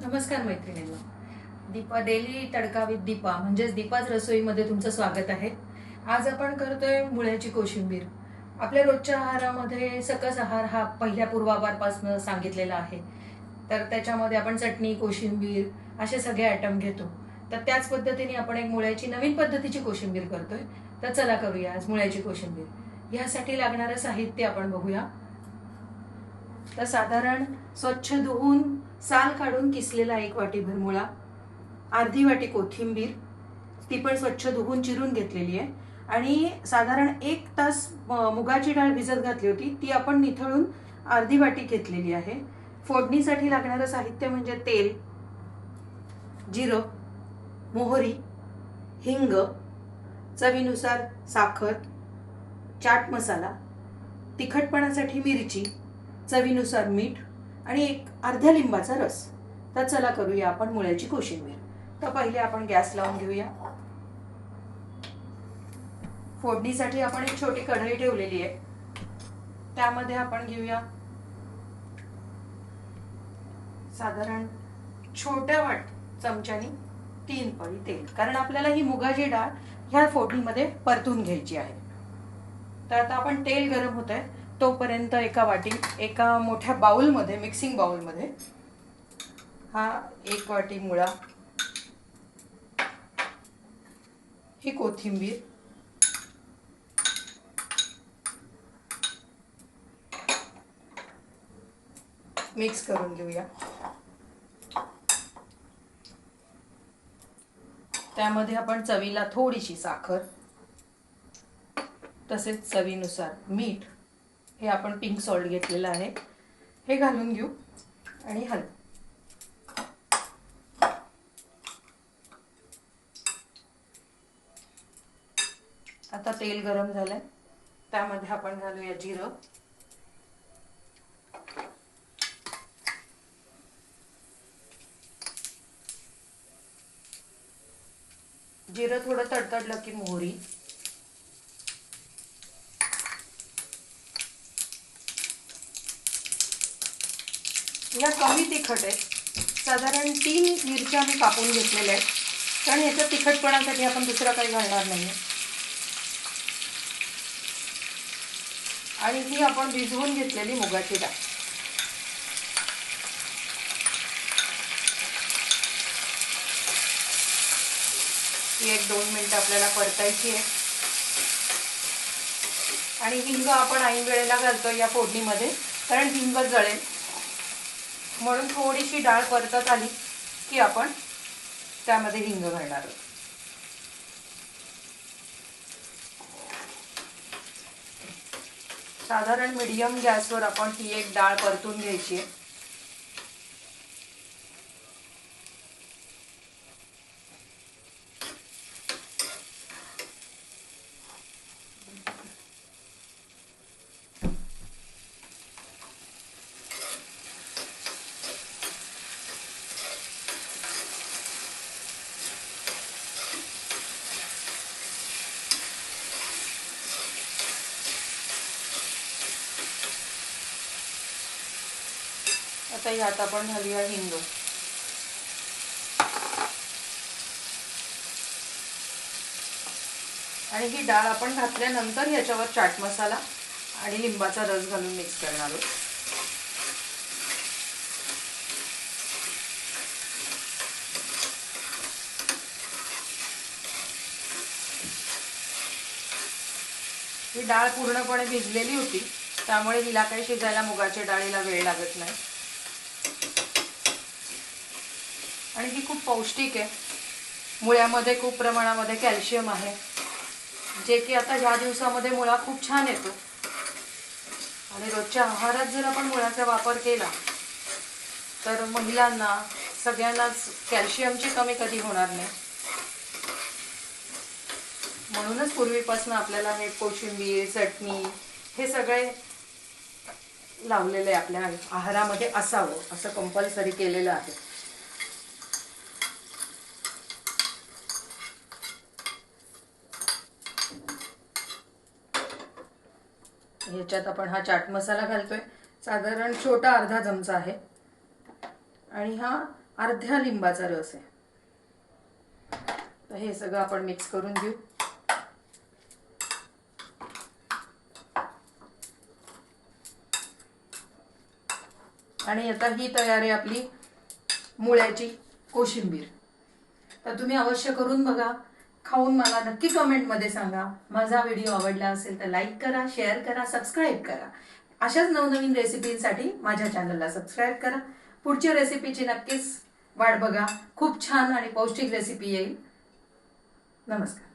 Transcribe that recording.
नमस्कार मैत्रिणींनो. Deepa daily tadka with Deepa म्हणजेच दीपाच रसोईमध्ये तुमचं स्वागत आहे. आज आपण करतोय मुळ्याची कोशिंबीर. आपल्या रोजच्या आहारामध्ये सकस आहार हा पहिल्या पूर्वापारपासून सांगितलेला आहे. तर त्याच्यामध्ये आपण चटणी, कोशिंबीर असे सगळे आयटम घेतो. तर त्याच पद्धतीने आपण एक मुळ्याची नवीन पद्धतीची कोशिंबीर करतोय. तर चला करूया आज मुळ्याची कोशिंबीर. यासाठी लागणारं साहित्य आपण बघूया. तर साधारण स्वच्छ धुवून साल काढून किसलेला 1 वाटीभर मुळा, अर्धी वाटी कोथिंबीर, ती पण स्वच्छ धुवून चिरून घेतलेली आहे, आणि साधारण 1 तास मुगाची डाळ भिजत घातली होती, ती आपण निथळून अर्धी वाटी घेतलेली आहे. फोडणीसाठी लागणारं साहित्य म्हणजे तेल, जिरं, मोहरी, हिंग, चवीनुसार साखर, चाट मसाला, तिखटपणासाठी मिरची, चवीनुसार मीठ आणि अर्ध्या लिंबाचा रस. तर चला करूया आपण मुळ्याची कोशिंबीर. तर पहिले आपण गॅस लावून घेऊया. फोडणीसाठी आपण एक छोटी कढई ठेवलेली आहे, त्यामध्ये आपण घेऊया साधारण छोट्या चमच्यानी 3 पळी तेल, कारण आपल्याला ही मुगाची डाळ ह्या फोडणीमध्ये परतून घ्यायची आहे. तर आता आपण तेल गरम होत आहे तोपर्यंत एका मोठ्या बाउलमध्ये, मिक्सिंग बाउलमध्ये हा 1 वाटी मुळा, ही कोथिंबीर, मिक्स करून घेऊया. त्यामध्ये आपण चवीला थोडीशी साखर, तसेच चवीनुसार मीठ, हे आपण पिंक सॉल्ट घेतलेलं आहे, हे घालून घेऊ आणि हलवू. आता तेल गरम झालंय, त्यामध्ये आपण घालूया जिरं, जिरं थोडं तडतडलं की मोहरी, या कमी तिखट आहे, साधारण 3 मिरच्या मी कापून घेतलेल्या आहेत, कारण याच्या तिखटपणासाठी आपण दुसरं काही घालणार नाही. आणि ही आपण भिजवून घेतलेली मुगाची डाळ, ही 1-2 मिनिटं आपल्याला परतायची आहे. आणि हिंग आपण ऐन वेळेला घालतो या फोडणीमध्ये, कारण हिंग जळेल, म्हणून थोडीशी डाळ परतत आली की आपण त्यामध्ये हिंग घालणार आहोत. साधारण मीडियम गॅसवर आपण ही एक डाळ परतून घ्यायची आहे. आता यात आपण घालूया हिंग, आणि ही डाळ आपण घातल्यानंतर याच्यावर चाट मसाला आणि लिंबाचा रस घालून मिक्स करणार आहोत. ही डाळ पूर्णपणे भिजलेली होती, त्यामुळे हिला काही शिजायला मुगाच्या डाळीला वेळ लागत नाही, आणि ही खूप पौष्टिक आहे. मुळ्यामध्ये खूप प्रमाणामध्ये कॅल्शियम आहे, जे की आता ह्या दिवसामध्ये मुळा खूप छान येतो. आणि रोजच्या आहारात जर आपण मुळाचा वापर केला तर महिलांना सगळ्यांनाच कॅल्शियमची कमी कधी होणार नाही. म्हणूनच पूर्वीपासून आपल्याला हे कोशिंबीर, चटणी हे सगळे लावलेले आपल्या आहारामध्ये असावं असं कंपल्सरी केलेलं आहे. ह्याच्यात आपण हा चाट मसाला घालतोय, साधारण छोटा अर्धा चमचा आहे, आणि हा अर्ध्या लिंबाचा रस आहे. तर हे सगळं आपण मिक्स करून घेऊ. आणि आता ही तयार आहे आपली मुळ्याची कोशिंबीर. तर तुम्ही अवश्य करून बघा, खाऊन मला नक्की कमेंटमध्ये सांगा. माझा व्हिडिओ आवडला असेल तर लाईक करा, शेअर करा, सबस्क्राईब करा. अशाच नवनवीन रेसिपींसाठी माझ्या चॅनलला सबस्क्राईब करा. पुढच्या रेसिपीची नक्कीच वाट बघा. खूप छान आणि पौष्टिक रेसिपी येईल. नमस्कार.